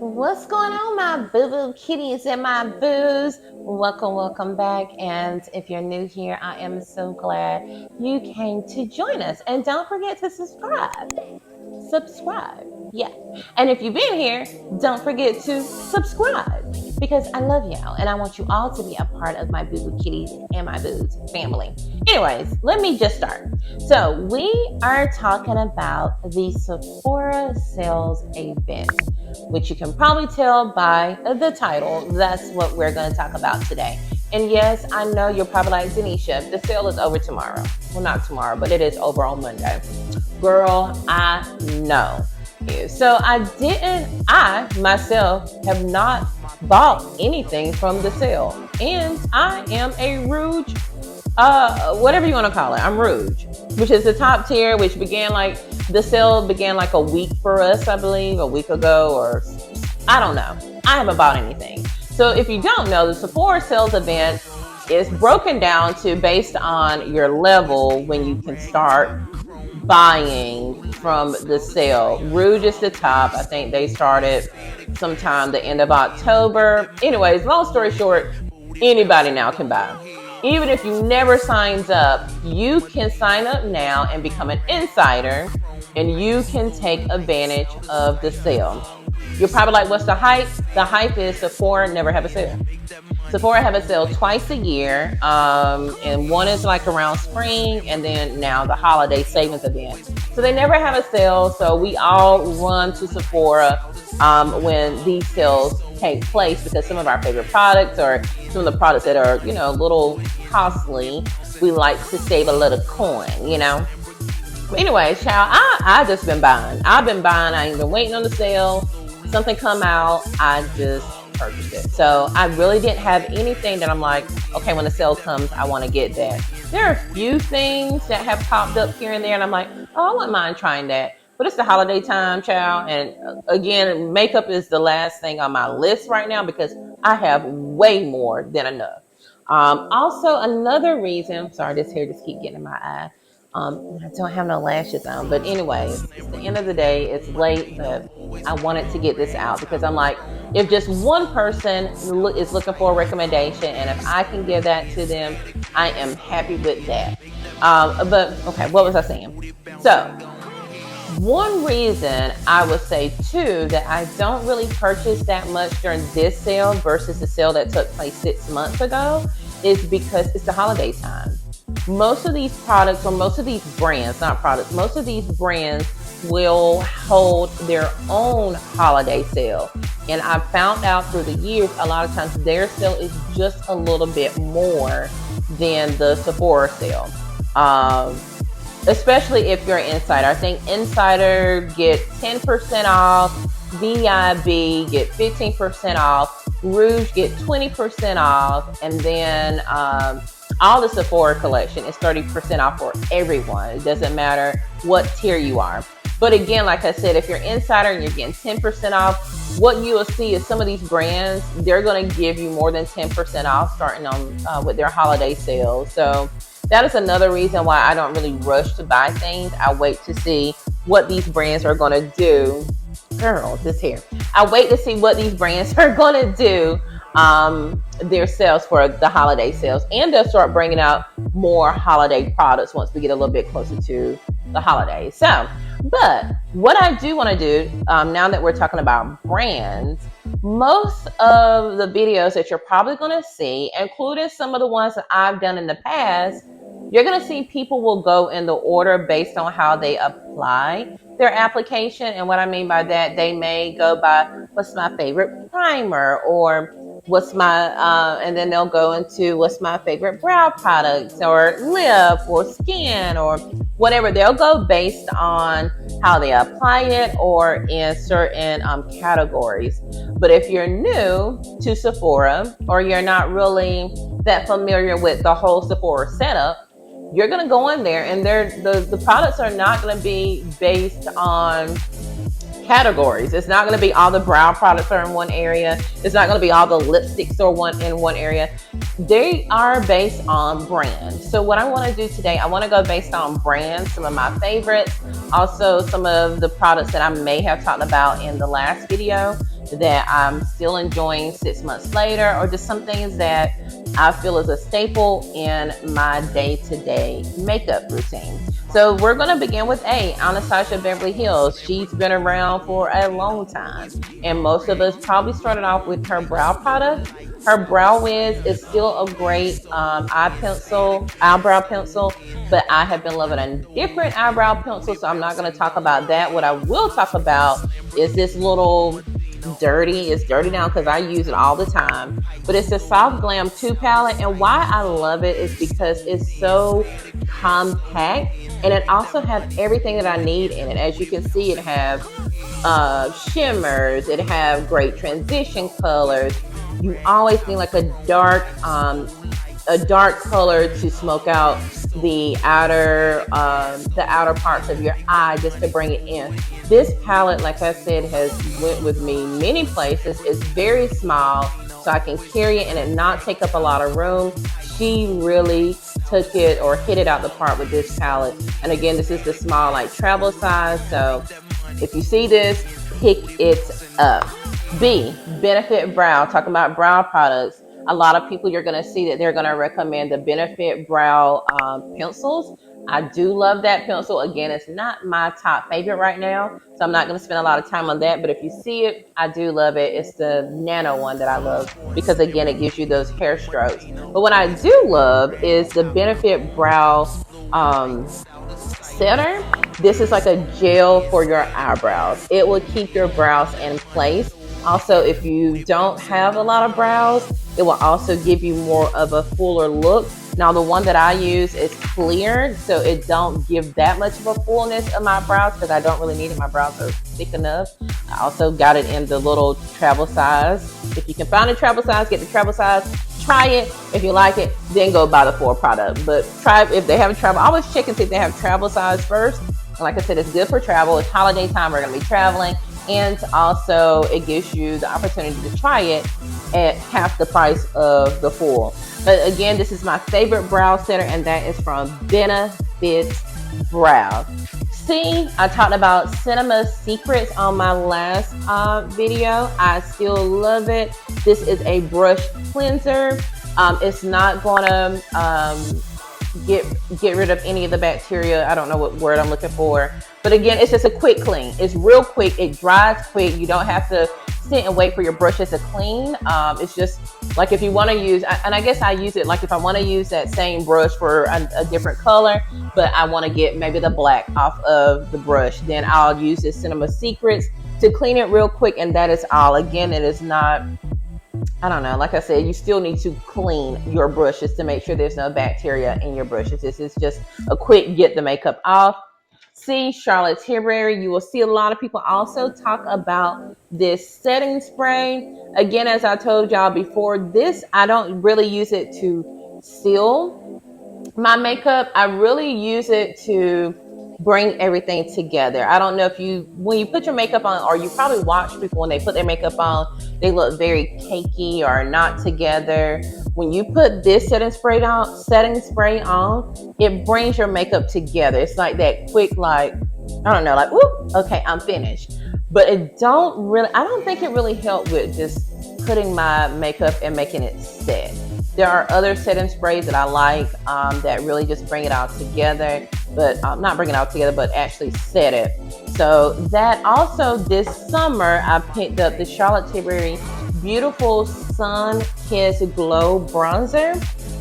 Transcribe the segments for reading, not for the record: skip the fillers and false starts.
What's going on, my boo-boo kitties and my boos? Welcome back. And if you're new here, I am so glad you came to join us. And don't forget to subscribe. Yeah. And if you've been here, don't forget to subscribe because I love y'all and I want you all to be a part of my boo boo kitties and my boos family. Anyways, let me just start. So we are talking about the Sephora sales event, which you can probably tell by the title. That's what we're going to talk about today. And yes, I know you're probably like, Denisha, the sale is over tomorrow. Well, not tomorrow, but it is over on Monday. Girl, I know. So I myself have not bought anything from the sale. And I am a Rouge, whatever you want to call it. I'm Rouge, which is the top tier, which the sale began like a week for us, I believe, a week ago, or I don't know. I haven't bought anything. So if you don't know, the Sephora sales event is broken down to based on your level when you can start buying from the sale. Rouge is the top. I think they started sometime the end of October. Anyways, long story short, anybody now can buy. Even if you never signed up, you can sign up now and become an insider, and you can take advantage of the sale. You're probably like, what's the hype? The hype is Sephora never have a sale. Sephora have a sale twice a year, and one is like around spring, and then now the holiday savings event. So they never have a sale, so we all run to Sephora when these sales take place because some of our favorite products or some of the products that are, a little costly, we like to save a little coin, But anyways, child, I just been buying. I've been buying. I ain't been waiting on the sale. Something come out, I just purchased it. So I really didn't have anything that I'm like, okay, when the sale comes, I want to get that. There are a few things that have popped up here and there, and I'm like, oh, I wouldn't mind trying that. But it's the holiday time, child. And again, makeup is the last thing on my list right now because I have way more than enough. Also, another reason, sorry, this hair just keep getting in my eye. I don't have no lashes on, but anyways, it's the end of the day. It's late, but I wanted to get this out because I'm like, if just one person is looking for a recommendation, and if I can give that to them, I am happy with that. But okay, what was I saying? So one reason I would say too that I don't really purchase that much during this sale versus the sale that took place 6 months ago is because it's the holiday time. Most of these products, or most of these brands, not products, most of these brands will hold their own holiday sale. And I found out through the years, a lot of times their sale is just a little bit more than the Sephora sale. Especially if you're an insider. I think insider get 10% off, VIB get 15% off, Rouge get 20% off, and then all the Sephora collection is 30% off for everyone. It doesn't matter what tier you are. But again, like I said, if you're insider and you're getting 10% off, what you will see is some of these brands, they're going to give you more than 10% off starting on with their holiday sales. So that is another reason why I don't really rush to buy things. I wait to see what these brands are going to do. Girl, this hair. I wait to see what these brands are going to do their sales for the holiday sales, and they'll start bringing out more holiday products once we get a little bit closer to the holidays. So, but what I do want to do now that we're talking about brands, most of the videos that you're probably going to see, including some of the ones that I've done in the past, you're going to see people will go in the order based on how they apply their application. And what I mean by that, they may go by what's my favorite primer, or what's my, and then they'll go into what's my favorite brow products, or lip, or skin, or whatever. They'll go based on how they apply it or in certain categories. But if you're new to Sephora, or you're not really that familiar with the whole Sephora setup, you're going to go in there and the products are not going to be based on categories. It's not going to be all the brow products are in one area. It's not going to be all the lipsticks are in one area. They are based on brands. So what I want to do today, I want to go based on brands, some of my favorites, also some of the products that I may have talked about in the last video, that I'm still enjoying 6 months later, or just some things that I feel is a staple in my day-to-day makeup routine. So we're going to begin with Anastasia Beverly Hills. She's been around for a long time, and most of us probably started off with her brow product. Her Brow Wiz is still a great eyebrow pencil, but I have been loving a different eyebrow pencil, so I'm not going to talk about that. What I will talk about is this little dirty. It's dirty now because I use it all the time. But it's the Soft Glam 2 palette. And why I love it is because it's so compact. And it also has everything that I need in it. As you can see, it has shimmers. It has great transition colors. You always need like a dark color to smoke out the outer parts of your eye, just to bring it in. This palette, like I said, has went with me many places. It's very small, so I can carry it and it not take up a lot of room. She really took it or hit it out the park with this palette. And again, this is the small like travel size, so if you see this, pick it up. B, Benefit Brow. Talking about brow products, a lot of people, you're going to see that they're going to recommend the Benefit Brow pencils. I do love that pencil. Again, it's not my top favorite right now, so I'm not going to spend a lot of time on that. But if you see it, I do love it. It's the nano one that I love because, again, it gives you those hair strokes. But what I do love is the Benefit Brow setter. This is like a gel for your eyebrows. It will keep your brows in place. Also, if you don't have a lot of brows, it will also give you more of a fuller look. Now, the one that I use is clear, so it don't give that much of a fullness of my brows because I don't really need it. My brows are thick enough. I also got it in the little travel size. If you can find a travel size, get the travel size. Try it. If you like it, then go buy the full product. But try if they have a travel. Always check and see if they have travel size first. And like I said, it's good for travel. It's holiday time. We're going to be traveling. And also, it gives you the opportunity to try it at half the price of the full. But again, this is my favorite brow setter, and that is from Benefit Brow. See, I talked about Cinema Secrets on my last video. I still love it. This is a brush cleanser. It's not going to get rid of any of the bacteria. I don't know what word I'm looking for. But again, it's just a quick clean. It's real quick. It dries quick. You don't have to sit and wait for your brushes to clean. It's just like if you want to use, and I guess I use it like if I want to use that same brush for a different color, but I want to get maybe the black off of the brush, then I'll use this Cinema Secrets to clean it real quick, and that is all. Again, it is not, I don't know, like I said, you still need to clean your brushes to make sure there's no bacteria in your brushes. This is just a quick get the makeup off. See, Charlotte Tilbury. You will see a lot of people also talk about this setting spray. Again, as I told y'all before, this, I don't really use it to seal my makeup. I really use it to bring everything together. I don't know if when you put your makeup on, or you probably watch people when they put their makeup on, they look very cakey or not together. When you put this setting spray on, it brings your makeup together. It's like that quick, like, I don't know, like, whoop, okay, I'm finished. But I don't think it really helped with just putting my makeup and making it set. There are other setting sprays that I like that really just bring it all together, but not bring it all together, but actually set it. So that also this summer, I picked up the Charlotte Tilbury Beautiful Sun Kiss Glow Bronzer.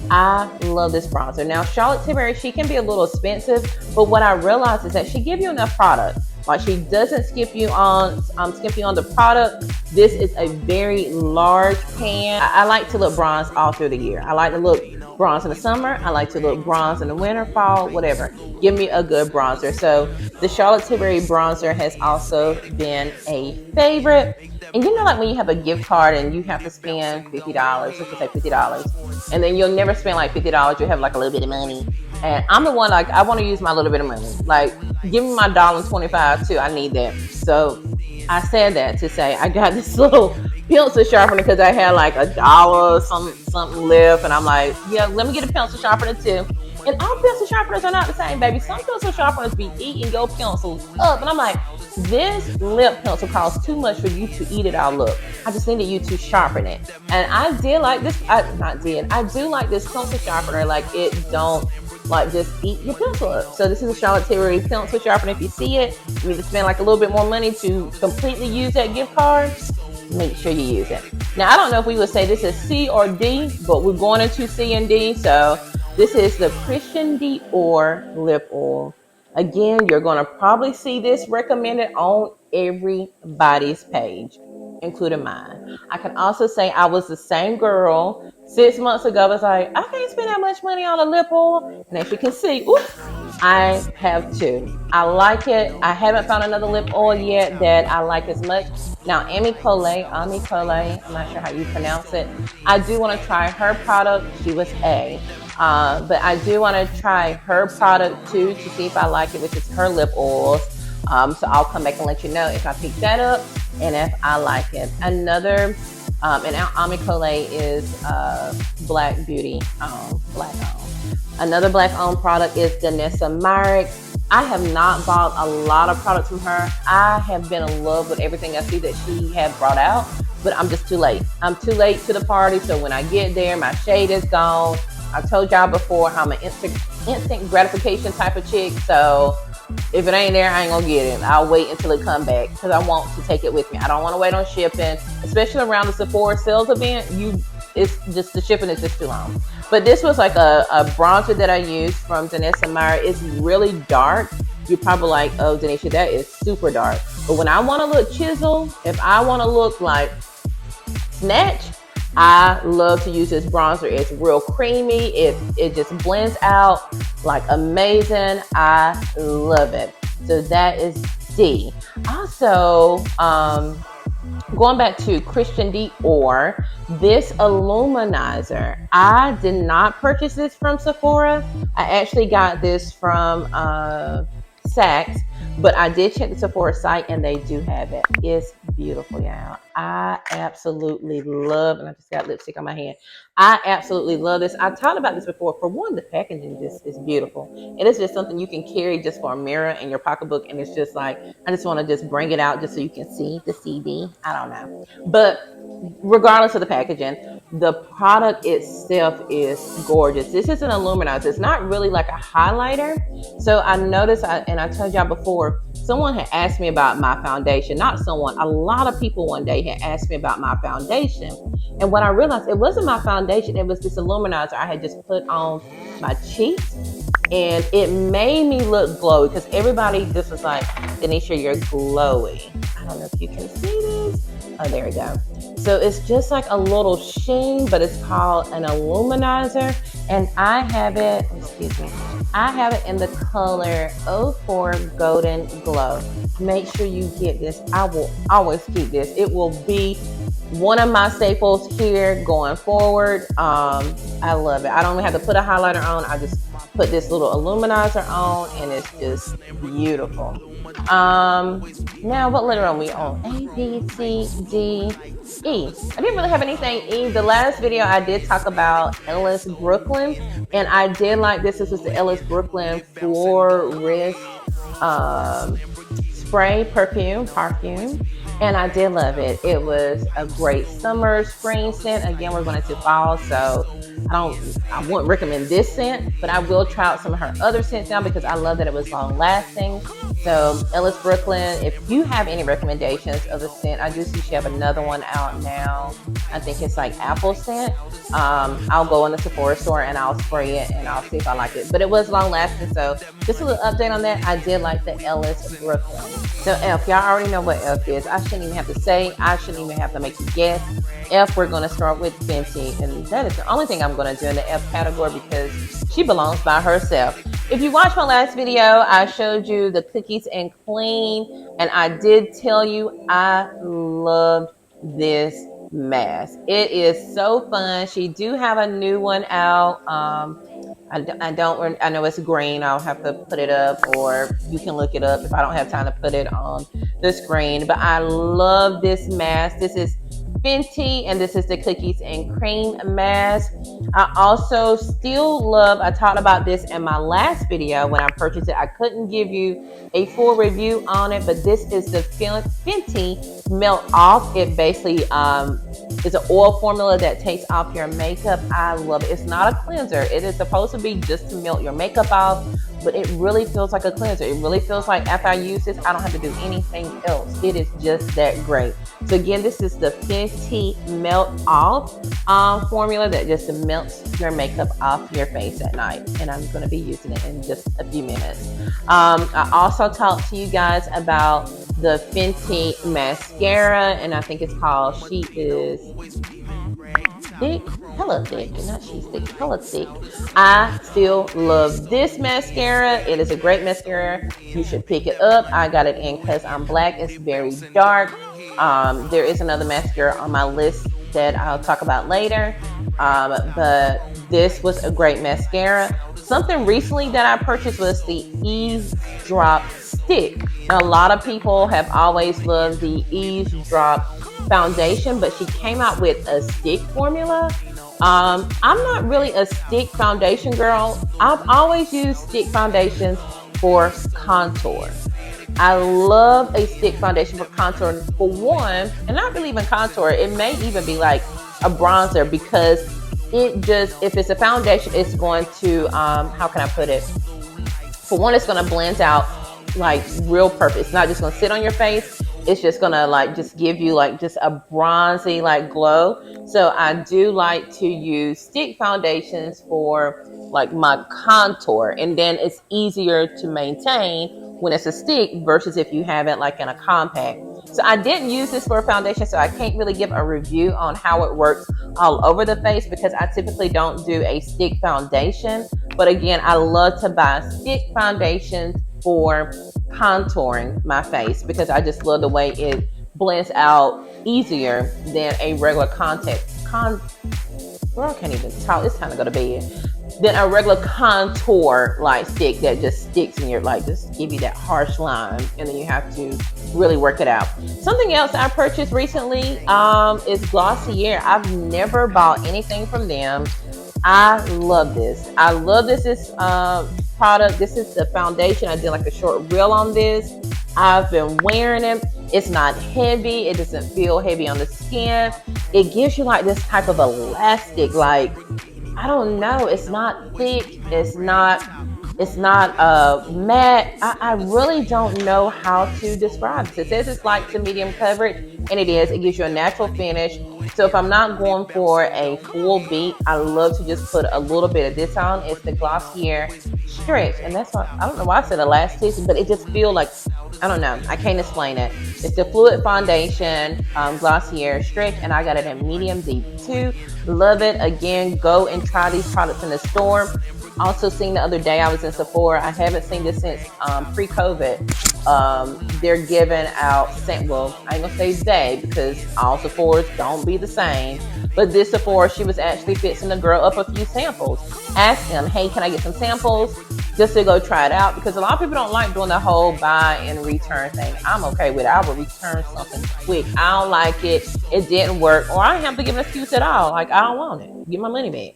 I love this bronzer. Now, Charlotte Tilbury, she can be a little expensive, but what I realized is that she gives you enough product. Like, she doesn't skip you on the product. This is a very large pan. I like to look bronze all through the year. I like to look bronze in the summer. I like to look bronze in the winter, fall, whatever. Give me a good bronzer. So the Charlotte Tilbury bronzer has also been a favorite. And you know, like when you have a gift card and you have to spend $50, let's just say $50, and then you'll never spend like $50. You have like a little bit of money. And I'm the one, like, I want to use my little bit of money. Like, give me my $1.25 too. I need that. So I said that to say I got this little pencil sharpener because I had like $1 something left, and I'm like, yeah, let me get a pencil sharpener too. And all pencil sharpeners are not the same, baby. Some pencil sharpeners be eating your pencils up. And I'm like, this lip pencil costs too much for you to eat it all up. I just needed you to sharpen it. And I did like this. I do like this pencil sharpener. Like, it don't like just eat your pencil up. So this is a Charlotte Tilbury pencil sharpener. If you see it, you need to spend like a little bit more money to completely use that gift card. Make sure you use it. Now, I don't know if we would say this is C or D, but we're going into C and D. So this is the Christian Dior lip oil. Again, you're going to probably see this recommended on everybody's page, including mine. I can also say I was the same girl 6 months ago. I was like, I can't spend that much money on a lip oil. And as you can see, oops, I have two. I like it. I haven't found another lip oil yet that I like as much. Now, Ami Coley, I'm not sure how you pronounce it. I do want to try her product. She was A. But I do want to try her product too to see if I like it, which is her lip oils. So I'll come back and let you know if I pick that up and if I like it. Another, and Ami Coley is Black Beauty, Black owned. Another Black owned product is Danessa Myrick. I have not bought a lot of products from her. I have been in love with everything I see that she had brought out, but I'm just too late. I'm too late to the party, so when I get there, my shade is gone. I told y'all before, I'm an instant gratification type of chick, so if it ain't there, I ain't gonna get it. I'll wait until it come back because I want to take it with me. I don't want to wait on shipping, especially around the Sephora sales event. It's just the shipping is just too long. But this was like a bronzer that I used from Danessa Myrick. It's really dark. You're probably like, oh, Denisha, that is super dark. But when I want to look chiseled, if I want to look like Snatch, I love to use this bronzer. It's real creamy. It just blends out like amazing. I love it. So that is D. Also, going back to Christian Dior, this Illuminizer. I did not purchase this from Sephora. I actually got this from Saks, but I did check the Sephora site and they do have it. It's beautiful, y'all. I absolutely love, and I just got lipstick on my hand. I absolutely love this. I've talked about this before. For one, the packaging just is beautiful. And it's just something you can carry just for a mirror in your pocketbook. And it's just like, I just want to just bring it out just so you can see the CD. I don't know. But regardless of the packaging, the product itself is gorgeous. This is an illuminizer. It's not really like a highlighter. So I noticed, and I told y'all before, someone had asked me about my foundation. Not someone, a lot of people one day had asked me about my foundation. And when I realized it wasn't my foundation, it was this illuminizer I had just put on my cheeks. And it made me look glowy because everybody just was like, Denisha, you're glowy. I don't know if you can see this. Oh, there we go. So it's just like a little sheen, but it's called an illuminizer. And I have it, I have it in the color 04 Golden Glow. Make sure you get this. I will always keep this. It will be one of my staples here going forward. I love it. I don't even have to put a highlighter on. I just put this little illuminizer on and it's just beautiful. Now what letter are we on? A, B, C, D, E. I didn't really have anything E. The last video I did talk about Ellis Brooklyn, and I did like this. This is the Ellis Brooklyn Florist spray perfume, and I did love it. It was a great summer spring scent. Again, we're going into fall, so I wouldn't recommend this scent, but I will try out some of her other scents now because I love that it was long lasting. So Ellis Brooklyn, if you have any recommendations of the scent, I do see she have another one out now. I think it's like apple scent. I'll go in the Sephora store and I'll spray it and I'll see if I like it. But it was long lasting, so just a little update on that. I did like the Ellis Brooklyn. So F, y'all already know what F is. I shouldn't even have to say. I shouldn't even have to make you guess. F, we're going to start with Fenty, and that is the only thing I'm going to do in the F category because she belongs by herself. If you watched my last video, I showed you the cookies and clean, and I did tell you I loved this mask. It is so fun. She do have a new one out. I know it's green. I'll have to put it up, or you can look it up if I don't have time to put it on the screen. But I love this mask. This is Fenty, and this is the cookies and cream mask. I also still love, I talked about this in my last video when I purchased it. I couldn't give you a full review on it, but this is the Fenty Melt Off. It basically is an oil formula that takes off your makeup. I love it. It's not a cleanser. It is supposed to be just to melt your makeup off, but it really feels like a cleanser. It really feels like after I use this, I don't have to do anything else. It is just that great. So again, this is the Fenty Melt Off formula that just melts your makeup off your face at night. And I'm going to be using it in just a few minutes. I also talked to you guys about the Fenty mascara, and I think it's called She Is Thick, hella thick, not she's thick, hella thick. I still love this mascara. It is a great mascara. You should pick it up. I got it in because I'm black. It's very dark. There is another mascara on my list that I'll talk about later. But this was a great mascara. Something recently that I purchased was the Eavesdrop Stick. Now, a lot of people have always loved the Eavesdrop foundation, but she came out with a stick formula. I'm not really a stick foundation girl. I've always used stick foundations for contour. I love a stick foundation for contour for one, and not really even contour. It may even be like a bronzer, because it just, if it's a foundation, it's going to, how can I put it? For one, it's going to blend out like real perfect. It's not just going to sit on your face. It's just gonna like just give you like just a bronzy like glow. So I do like to use stick foundations for like my contour, and then it's easier to maintain when it's a stick versus if you have it like in a compact. So I didn't use this for a foundation, so I can't really give a review on how it works all over the face, because I typically don't do a stick foundation. But again, I love to buy stick foundations for contouring my face, because I just love the way it blends out easier than a regular well, I can't even talk. It's time to go to bed. Than a regular contour like stick that just sticks in your, like, just give you that harsh line, and then you have to really work it out. Something else I purchased recently is Glossier. I've never bought anything from them. I love this. I love this product. This is the foundation. I did like a short reel on this. I've been wearing it. It's not heavy. It doesn't feel heavy on the skin. It gives you like this type of elastic, like, I don't know. It's not thick. It's not matte. I really don't know how to describe it. It says it's light to medium coverage, and it is. It gives you a natural finish. So if I'm not going for a full beat, I love to just put a little bit of this on. It's the Glossier Stretch, and that's why I don't know why I said elastic, but it just feels like, I don't know. I can't explain it. It's the Fluid Foundation Glossier Stretch, and I got it in medium deep too. Love it. Again, go and try these products in the store. Also seen the other day, I was in Sephora. I haven't seen this since pre-COVID. They're giving out, well, I ain't gonna say they, because all Sephoras don't be the same. But this Sephora, she was actually fixing the girl up a few samples. Ask them, hey, can I get some samples? Just to go try it out, because a lot of people don't like doing the whole buy and return thing. I'm okay with it. I will return something quick. I don't like it. It didn't work. Or I don't have to give an excuse at all. Like, I don't want it. Get my money back.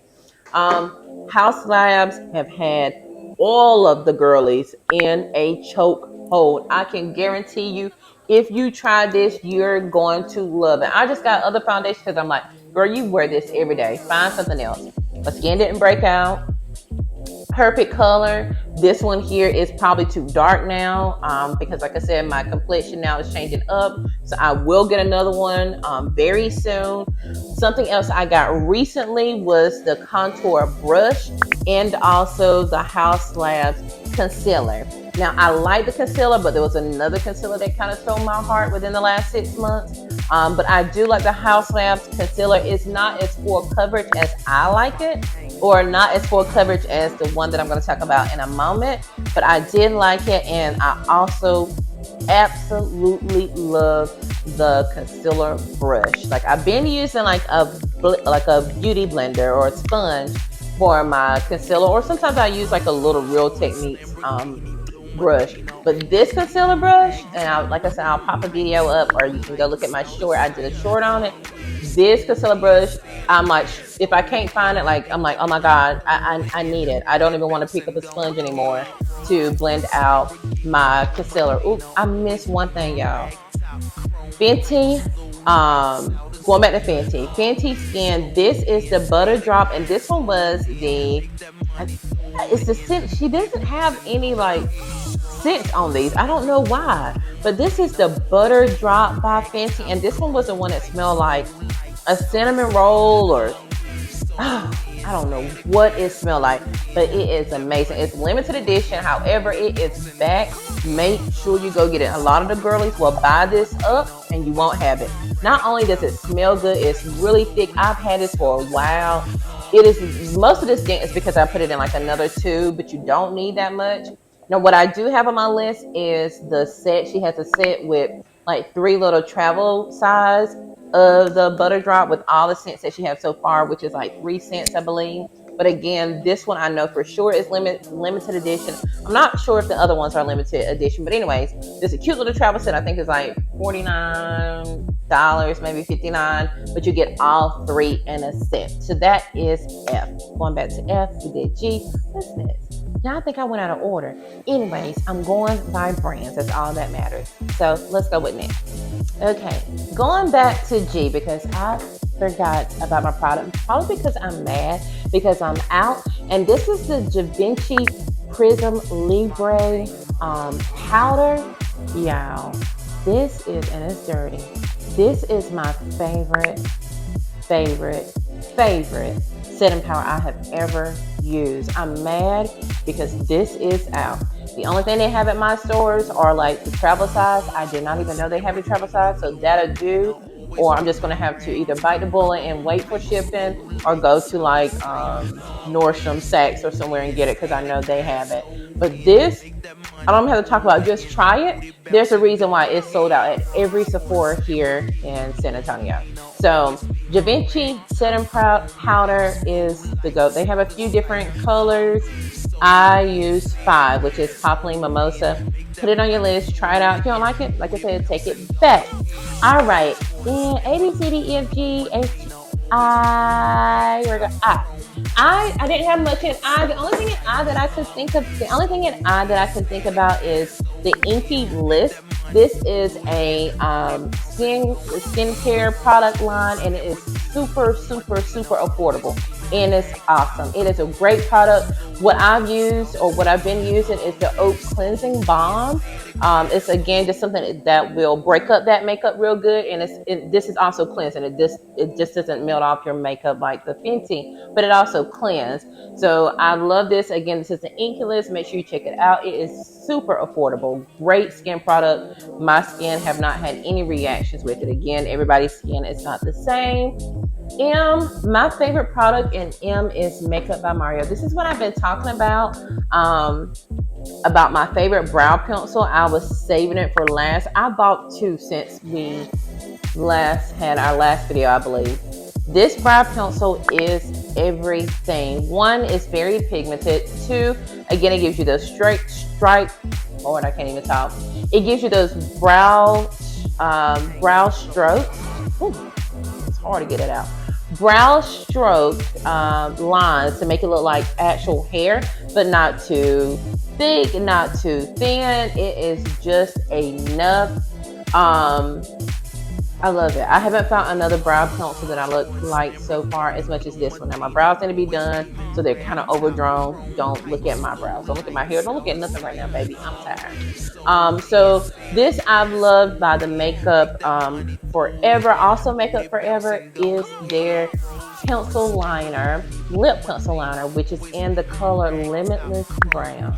House Labs have had all of the girlies in a choke hold. I can guarantee you, if you try this, you're going to love it. I just got other foundations because I'm like, girl, you wear this every day. Find something else. My skin didn't break out. Perfect color. This one here is probably too dark now because, like I said, my complexion now is changing up. So I will get another one very soon. Something else I got recently was the contour brush and also the House Labs concealer. Now, I like the concealer, but there was another concealer that kind of stole my heart within the last 6 months. But I do like the House Labs concealer. It's not as full coverage as I like it, or not as full coverage as the one that I'm going to talk about in a moment. But I did like it, and I also absolutely love the concealer brush. Like, I've been using like a beauty blender or a sponge for my concealer, or sometimes I use like a little Real Techniques brush. But this concealer brush, and like I said, I'll pop a video up, or you can go look at my short. I did a short on it. This concealer brush, I'm like, if I can't find it, like, I'm like, oh my God, I need it. I don't even want to pick up a sponge anymore to blend out my concealer. Ooh, I missed one thing, y'all. Fenty, going back to Fenty Skin. This is the Butter Drop, and this one was it's the scent. She doesn't have any like scents on these. I don't know why, but this is the Butter Drop by Fenty, and this one was the one that smelled like a cinnamon roll, or I don't know what it smelled like, but it is amazing. It's limited edition. However, it is back. Make sure you go get it. A lot of the girlies will buy this up and you won't have it. Not only does it smell good, it's really thick. I've had this for a while. It is, most of the scent is because I put it in like another tube, but you don't need that much. Now, what I do have on my list is the set. She has a set with like 3 little travel size of the Butter Drop with all the scents that she has so far, which is like 3 scents, I believe. But again, this one I know for sure is limited edition. I'm not sure if the other ones are limited edition, but anyways, this is a cute little travel set. I think it's like $49, maybe $59, but you get all 3 in a set. So that is F. Going back to F, we did G. What's next? Now I think I went out of order. Anyways, I'm going by brands. That's all that matters. So let's go with next. Okay, going back to G because I forgot about my product. Probably because I'm mad because I'm out. And this is the Givenchy Prism Libre powder. Y'all, this is, and it's dirty. This is my favorite setting powder I have ever used. I'm mad because this is out. The only thing they have at my stores are like the travel size. I did not even know they have the travel size, so that'll do. Or I'm just gonna have to either bite the bullet and wait for shipping, or go to like Nordstrom, Saks, or somewhere and get it because I know they have it. But this, I don't have to talk about. Just try it. There's a reason why it's sold out at every Sephora here in San Antonio. So Givenchy setting powder is the GOAT. They have a few different colors. I use 5, which is Poplin Mimosa. Put it on your list. Try it out. If you don't like it, like I said, take it back. All right. Then A, B, C, D, E, F, G, H, I. Where go? I didn't have much in I. The only thing in I that I could think about is the Inky List. This is a skincare product line, and it is super affordable, and it's awesome. It is a great product. What I've used, or what I've been using, is the Oat Cleansing Balm. It's again just something that will break up that makeup real good, and this is also cleansing. It just doesn't melt off your makeup like the Fenty, but it also cleans. So I love this. Again, this is the Inky List. Make sure you check it out. It is super affordable. Great skin product. My skin have not had any reactions with it. Again, everybody's skin is not the same. M, my favorite product in M is Makeup by Mario. This is what I've been talking about my favorite brow pencil. I was saving it for last. I bought 2 since we last had our last video, I believe. This brow pencil is everything. 1, is very pigmented. 2, again, it gives you those stripe. Lord, I can't even talk. It gives you those brow strokes. Ooh, it's hard to get it out. Brow stroke lines to make it look like actual hair, but not too thick, not too thin. It is just enough. I love it. I haven't found another brow pencil that I look like so far as much as this one. Now my brows need to be done, so they're kind of overdrawn. Don't look at my brows. Don't look at my hair. Don't look at nothing right now, baby. I'm tired. So this I've loved by the Makeup Forever. Also, Makeup Forever is their pencil liner, lip pencil liner, which is in the color Limitless Brown.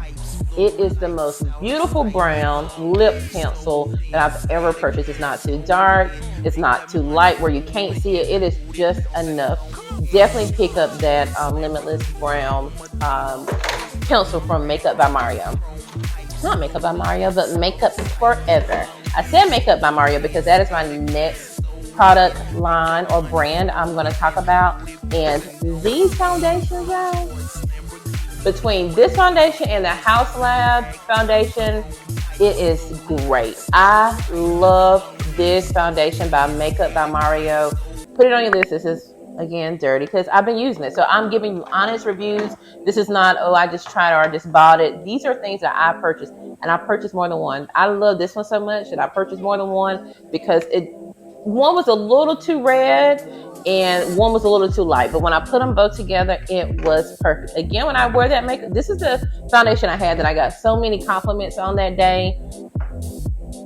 It is the most beautiful brown lip pencil that I've ever purchased. It's not too dark. It's not too light where you can't see it. It is just enough. Definitely pick up that Limitless Brown pencil from Makeup by Mario. Not Makeup by Mario, but Makeup Forever. I said Makeup by Mario because that is my next product line or brand I'm going to talk about. And these foundations, guys, between this foundation and the House Lab foundation, it is great. I love this foundation by Makeup by Mario. Put it on your list. This is, again, dirty because I've been using it. So I'm giving you honest reviews. This is not, oh, I just tried or I just bought it. These are things that I purchased, and I purchased more than one. I love this one so much that I purchased more than one because one was a little too red and one was a little too light. But when I put them both together, it was perfect. Again, when I wear that makeup, this is the foundation I had that I got so many compliments on that day.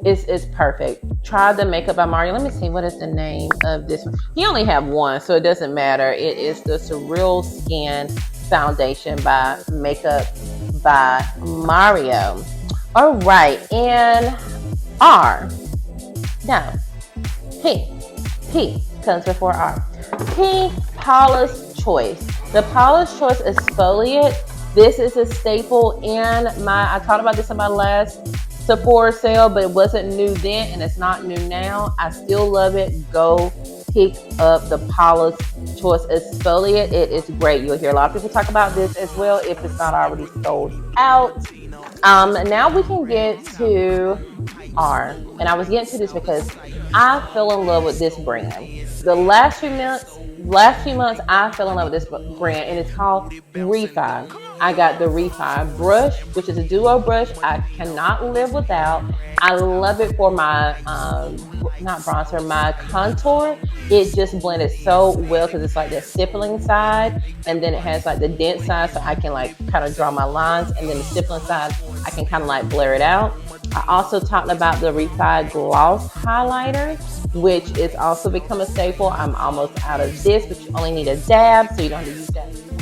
It's perfect. Try the Makeup by Mario. Let me see, what is the name of this one? He only have one, so it doesn't matter. It is the Surreal Skin Foundation by Makeup by Mario. All right, and R. No. P comes before R. P, Paula's Choice. The Paula's Choice Exfoliate. This is a staple in I talked about this in my last Sephora sale, but it wasn't new then and it's not new now. I still love it. Go pick up the Paula's Choice Exfoliate. It is great. You'll hear a lot of people talk about this as well if it's not already sold out. Now we can get to R. And I was getting to this because I fell in love with this brand. The last few months, I fell in love with this brand, and it's called Refi. I got the Refi brush, which is a duo brush I cannot live without. I love it for my, not bronzer, my contour. It just blended so well because it's like the stippling side, and then it has like the dense side, so I can like kind of draw my lines, and then the stippling side, I can kind of like blur it out. I also talked about the Refi Gloss Highlighter, which is also become a staple. I'm almost out of this, but you only need a dab, so you don't have to use that